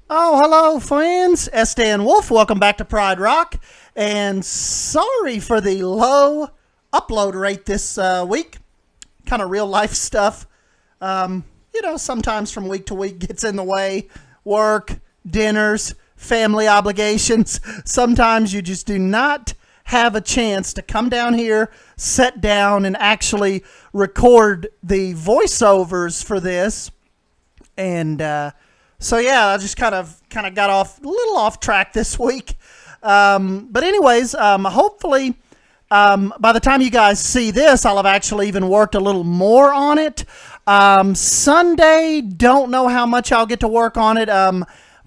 Oh, hello, friends. Sdanwolf. Welcome back to Pride Rock. And sorry for the low upload rate this week. Kind of real life stuff. Sometimes from week to week gets in the way. Work, dinners, family obligations. Sometimes you just do not have a chance to come down here, sit down, and actually record the voiceovers for this. And, so yeah, I just kind of got off a little off track this week. But anyways, hopefully by the time you guys see this, I'll have actually even worked a little more on it. Sunday, don't know how much I'll get to work on it.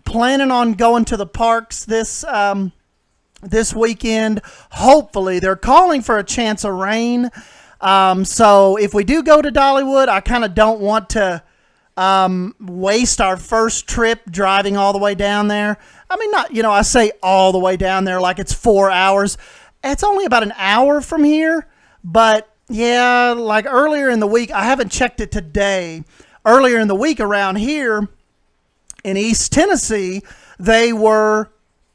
Planning on going to the parks this weekend. Hopefully, they're calling for a chance of rain. So if we do go to Dollywood, I kind of don't want to waste our first trip driving all the way down there. I mean, I say all the way down there like it's 4 hours. It's only about an hour from here. But yeah, like earlier in the week, I haven't checked it today. Earlier in the week around here in East Tennessee, they were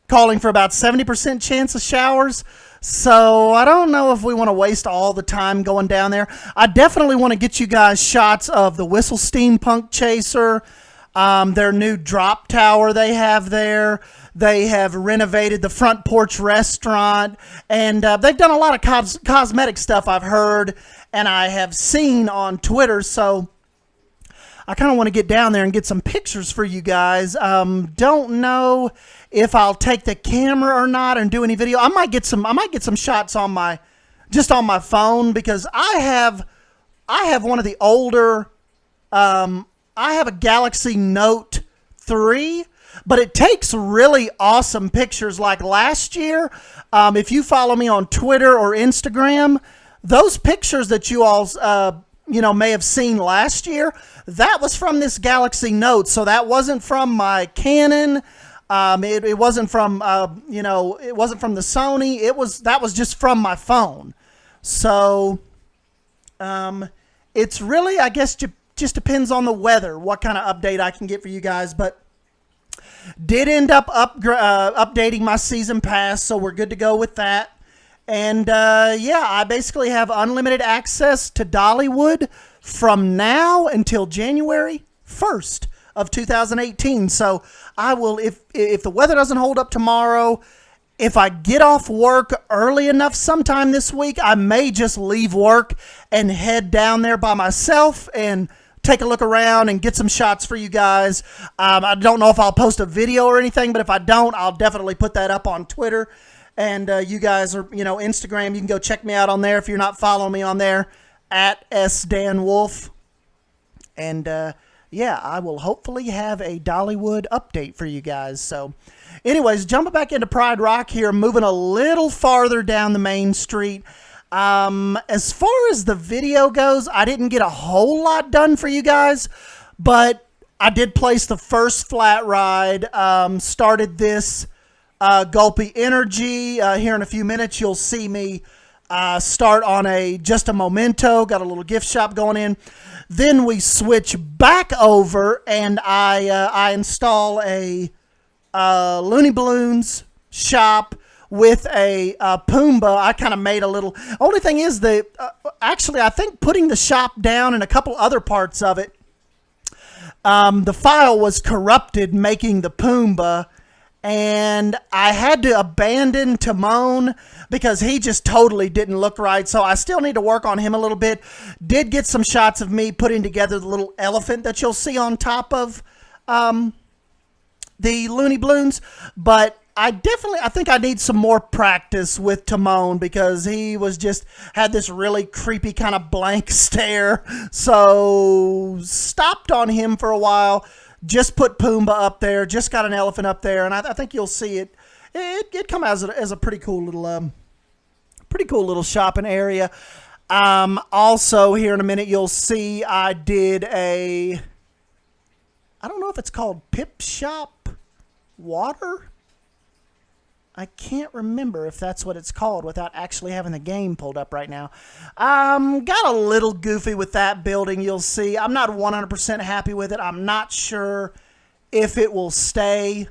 calling for about 70% chance of showers. So I don't know if we want to waste all the time going down there. I definitely want to get you guys shots of the Whistle Steampunk Chaser, their new drop tower they have there. They have renovated the front porch restaurant, and they've done a lot of cosmetic stuff I've heard and I have seen on Twitter. So I kind of want to get down there and get some pictures for you guys. Don't know if I'll take the camera or not and do any video. I might get some shots on my phone, because I have one of the older I have a Galaxy Note 3, but it takes really awesome pictures. Like last year, if you follow me on Twitter or Instagram, those pictures that you all may have seen last year, that was from this Galaxy Note. So that wasn't from my Canon. It wasn't from it wasn't from the Sony. That was just from my phone. So it's really, I guess, just depends on the weather what kind of update I can get for you guys. But did end up updating my season pass, so we're good to go with that. And yeah, I basically have unlimited access to Dollywood from now until January 1st of 2018. So I will, if the weather doesn't hold up tomorrow, if I get off work early enough sometime this week, I may just leave work and head down there by myself and take a look around and get some shots for you guys. I don't know if I'll post a video or anything, but if I don't, I'll definitely put that up on Twitter. And you guys are, Instagram, you can go check me out on there if you're not following me on there, at Sdanwolf. And yeah, I will hopefully have a Dollywood update for you guys. So anyways, jumping back into Pride Rock here, moving a little farther down the main street. As far as the video goes, I didn't get a whole lot done for you guys, but I did place the first flat ride, started this Gulpy Energy. Here in a few minutes, you'll see me start on just a Memento. Got a little gift shop going in. Then we switch back over, and I install a Looney Balloons shop with a Pumbaa. I kind of made a little. Only thing is that actually, I think putting the shop down and a couple other parts of it, the file was corrupted making the Pumbaa. And I had to abandon Timon because he just totally didn't look right. So I still need to work on him a little bit. Did get some shots of me putting together the little elephant that you'll see on top of the Looney Balloons. But I think I need some more practice with Timon, because he had this really creepy kind of blank stare. So stopped on him for a while. Just put Pumbaa up there. Just got an elephant up there, and I think you'll see it. It come as a pretty cool little shopping area. Also, here in a minute, you'll see I did I don't know if it's called Pip Shop Water. I can't remember if that's what it's called without actually having the game pulled up right now. Got a little goofy with that building, you'll see. I'm not 100% happy with it. I'm not sure if it will stay.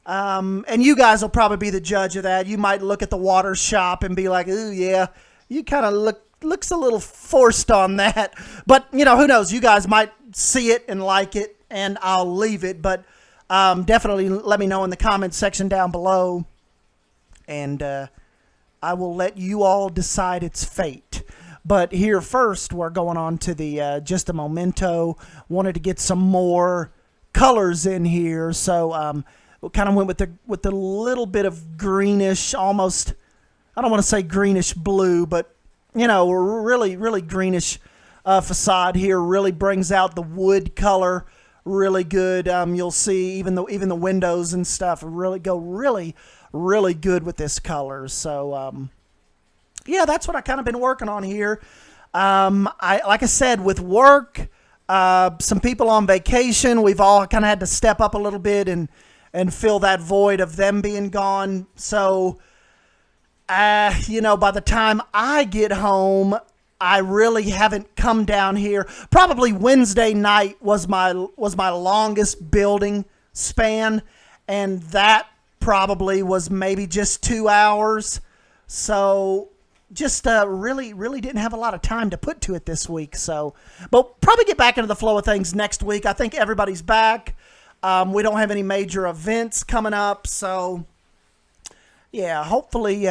And you guys will probably be the judge of that. You might look at the water shop and be like, ooh, yeah, you kind of looks a little forced on that. But, you know, who knows? You guys might see it and like it, and I'll leave it. But definitely let me know in the comments section down below, and I will let you all decide its fate. But here first, we're going on to the just a momento. Wanted to get some more colors in here, so we kind of went with the little bit of greenish, almost, I don't want to say greenish blue, but you know, really greenish facade here. Really brings out the wood color really good. You'll see even the windows and stuff really go really good with this color. So yeah, that's what I kind of been working on here. Like I said, with work, some people on vacation, we've all kind of had to step up a little bit and fill that void of them being gone. So, you know, by the time I get home, I really haven't come down here. Probably Wednesday night was my longest building span, and that probably was maybe just 2 hours. So just really didn't have a lot of time to put to it this week. So, but probably get back into the flow of things next week. I think everybody's back. We don't have any major events coming up, so yeah, hopefully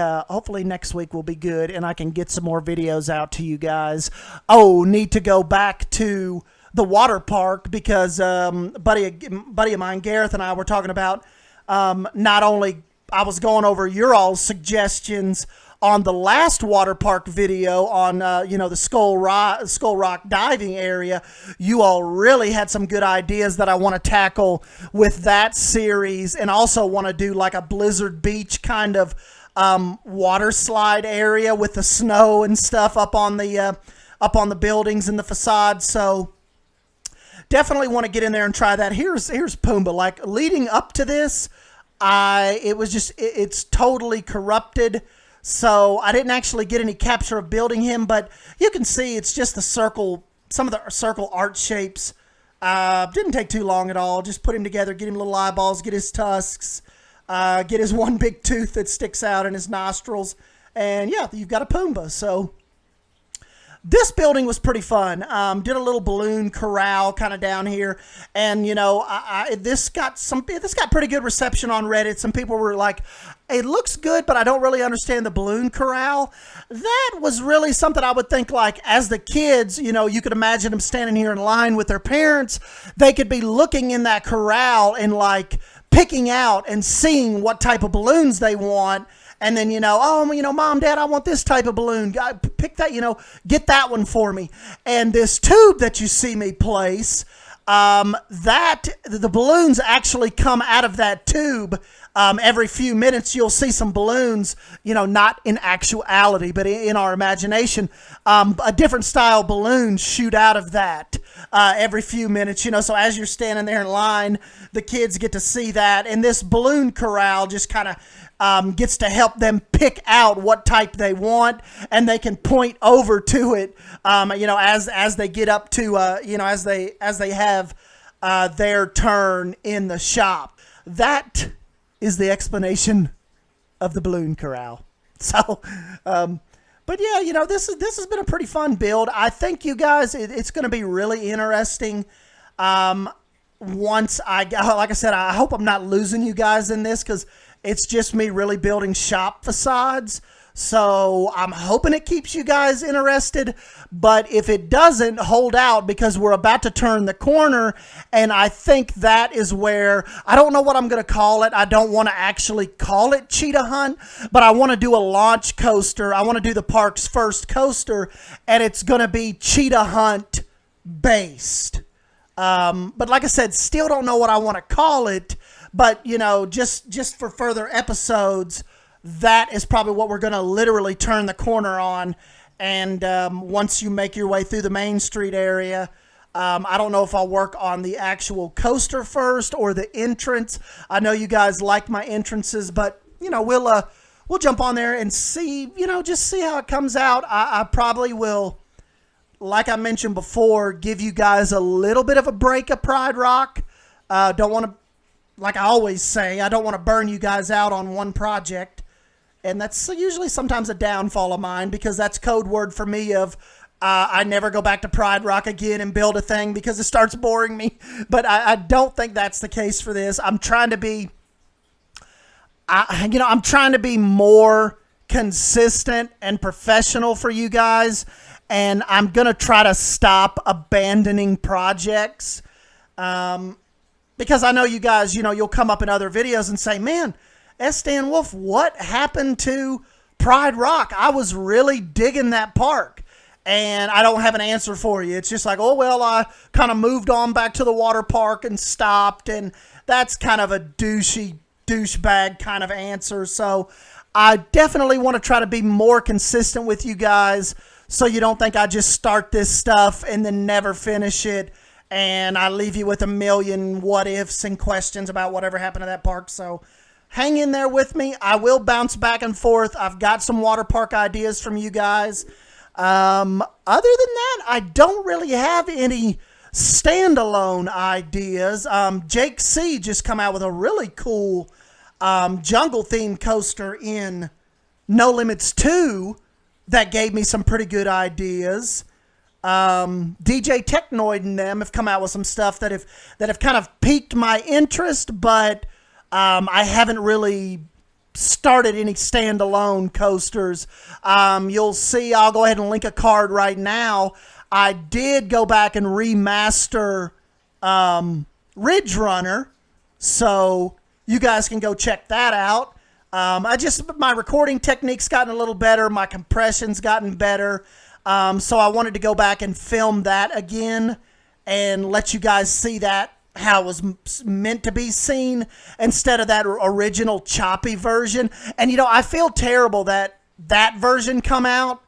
next week will be good, and I can get some more videos out to you guys. Oh, need to go back to the water park because buddy of mine, Gareth, and I were talking about not only I was going over your all's suggestions on the last water park video on, you know, the Skull Rock diving area. You all really had some good ideas that I want to tackle with that series, and also want to do like a Blizzard Beach kind of water slide area with the snow and stuff up on the buildings and the facade. So definitely want to get in there and try that. Here's Pumbaa. Like leading up to this, it's totally corrupted. So I didn't actually get any capture of building him, but you can see it's just the circle, some of the circle art shapes. Didn't take too long at all. Just put him together, get him little eyeballs, get his tusks, get his one big tooth that sticks out in his nostrils, and yeah, you've got a Pumbaa. So this building was pretty fun. Did a little balloon corral kind of down here, and you know, this got pretty good reception on Reddit. Some people were like, "It looks good, but I don't really understand the balloon corral." That was really something I would think, like, as the kids, you know, you could imagine them standing here in line with their parents. They could be looking in that corral and like picking out and seeing what type of balloons they want. And then, you know, oh, you know, Mom, Dad, I want this type of balloon. Pick that, you know, get that one for me. And this tube that you see me place, the balloons actually come out of that tube. Every few minutes, you'll see some balloons, you know, not in actuality, but in our imagination, a different style balloon shoot out of that every few minutes, you know. So as you're standing there in line, the kids get to see that. And this balloon corral just kind of gets to help them pick out what type they want, and they can point over to it, you know, as they get up to, you know, as they have their turn in the shop. That is the explanation of the balloon corral. So, but yeah, you know, this has been a pretty fun build. I think you guys, it's going to be really interesting. Once like I said, I hope I'm not losing you guys in this, because it's just me really building shop facades. So I'm hoping it keeps you guys interested, but if it doesn't, hold out, because we're about to turn the corner, and I think that is where, I don't know what I'm going to call it. I don't want to actually call it Cheetah Hunt, but I want to do a launch coaster. I want to do the park's first coaster, and it's going to be Cheetah Hunt based. But like I said, still don't know what I want to call it, but you know, just for further episodes, that is probably what we're going to literally turn the corner on. And once you make your way through the Mainstreet area, I don't know if I'll work on the actual coaster first or the entrance. I know you guys like my entrances, but you know, we'll jump on there and see, you know, just see how it comes out. I probably will, like I mentioned before, give you guys a little bit of a break of Pride Rock. Don't want to like I always say, I don't want to burn you guys out on one project. And that's usually sometimes a downfall of mine, because that's code word for me of I never go back to Pride Rock again and build a thing because it starts boring me. But I don't think that's the case for this. I'm trying to be, I'm trying to be more consistent and professional for you guys. And I'm going to try to stop abandoning projects. Because I know you guys, you'll come up in other videos and say, man, Sdanwolf, what happened to Pride Rock? I was really digging that park. And I don't have an answer for you. It's just like, oh, well, I kind of moved on back to the water park and stopped. And that's kind of a douchebag kind of answer. So I definitely want to try to be more consistent with you guys, so you don't think I just start this stuff and then never finish it. And I leave you with a million what ifs and questions about whatever happened to that park. So hang in there with me. I will bounce back and forth. I've got some water park ideas from you guys. Other than that, I don't really have any standalone ideas. Jake C just come out with a really cool jungle themed coaster in No Limits 2 that gave me some pretty good ideas. DJ Technoid and them have come out with some stuff that have kind of piqued my interest, but I haven't really started any standalone coasters. You'll see, I'll go ahead and link a card right now. I did go back and remaster Ridge Runner, so you guys can go check that out. My recording technique's gotten a little better. My compression's gotten better. So I wanted to go back and film that again and let you guys see that, how it was meant to be seen, instead of that original choppy version. And, I feel terrible that that version come out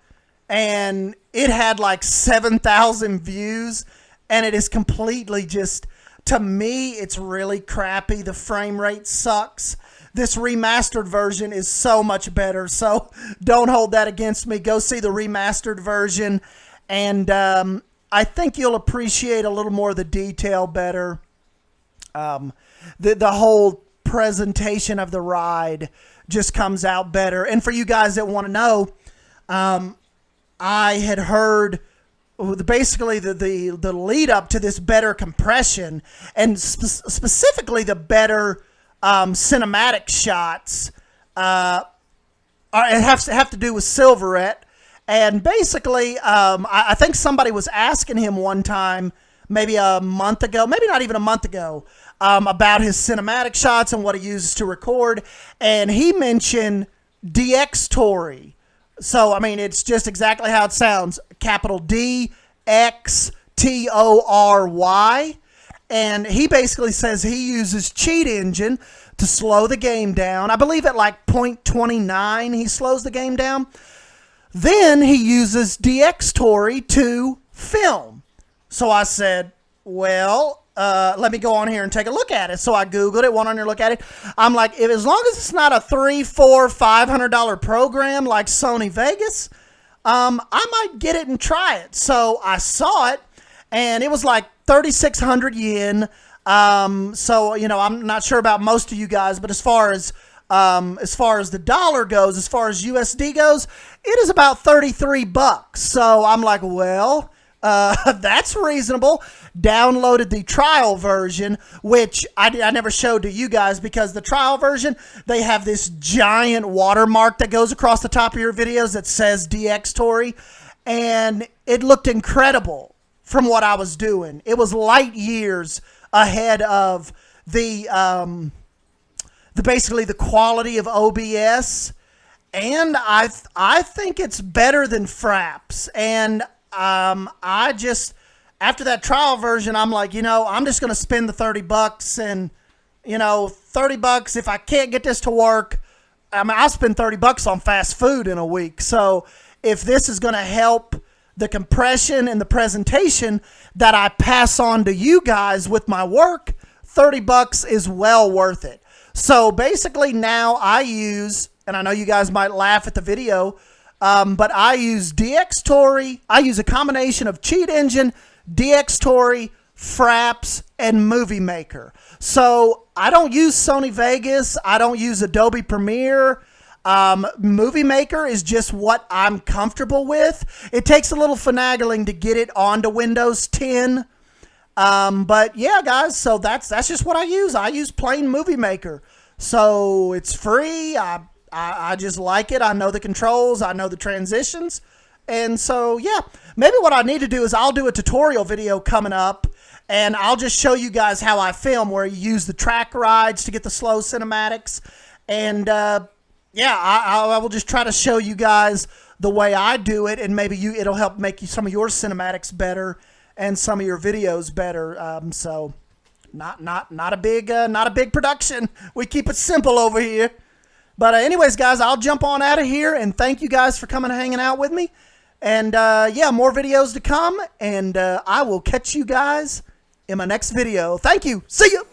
and it had like 7,000 views, and it is completely just, to me, it's really crappy. The frame rate sucks. This remastered version is so much better, so don't hold that against me. Go see the remastered version, and I think you'll appreciate a little more of the detail better. The whole presentation of the ride just comes out better. And for you guys that want to know, I had heard basically the lead up to this better compression, and specifically the better cinematic shots have to do with Silverette. And basically, I think somebody was asking him one time, maybe a month ago, maybe not even a month ago, about his cinematic shots and what he uses to record. And he mentioned DxTory. So, I mean, it's just exactly how it sounds. Capital DxTory. And he basically says he uses Cheat Engine to slow the game down. I believe at like 0.29 he slows the game down. Then he uses DxTory to film. So I said, well, let me go on here and take a look at it. So I Googled it, went on here to look at it. I'm like, as long as it's not a $300, $400, $500 program like Sony Vegas, I might get it and try it. So I saw it, and it was like 3,600 yen. So, I'm not sure about most of you guys, but as far as the dollar goes, as far as USD goes, it is about 33 bucks. So I'm like, well, that's reasonable. Downloaded the trial version, which I never showed to you guys, because the trial version, they have this giant watermark that goes across the top of your videos that says DxTory, and it looked incredible from what I was doing. It was light years ahead of basically the quality of OBS, and I think it's better than Fraps. And after that trial version, I'm like, I'm just going to spend the 30 bucks, and 30 bucks, if I can't get this to work, I'll spend 30 bucks on fast food in a week. So if this is going to help the compression and the presentation that I pass on to you guys with my work, 30 bucks is well worth it. So basically now I use, and I know you guys might laugh at the video, but I use DxTory. I use a combination of Cheat Engine, DxTory, Fraps, and Movie Maker. So I don't use Sony Vegas. I don't use Adobe Premiere. Movie Maker is just what I'm comfortable with. It takes a little finagling to get it onto Windows 10. But yeah, guys, so that's just what I use. I use plain Movie Maker. So it's free. I just like it. I know the controls. I know the transitions. And so, yeah, maybe what I need to do is I'll do a tutorial video coming up, and I'll just show you guys how I film, where you use the track rides to get the slow cinematics. And, yeah, I will just try to show you guys the way I do it, and maybe it'll help make some of your cinematics better and some of your videos better. So not a big production. We keep it simple over here. But anyways, guys, I'll jump on out of here, and thank you guys for coming and hanging out with me. And yeah, more videos to come, and I will catch you guys in my next video. Thank you. See ya.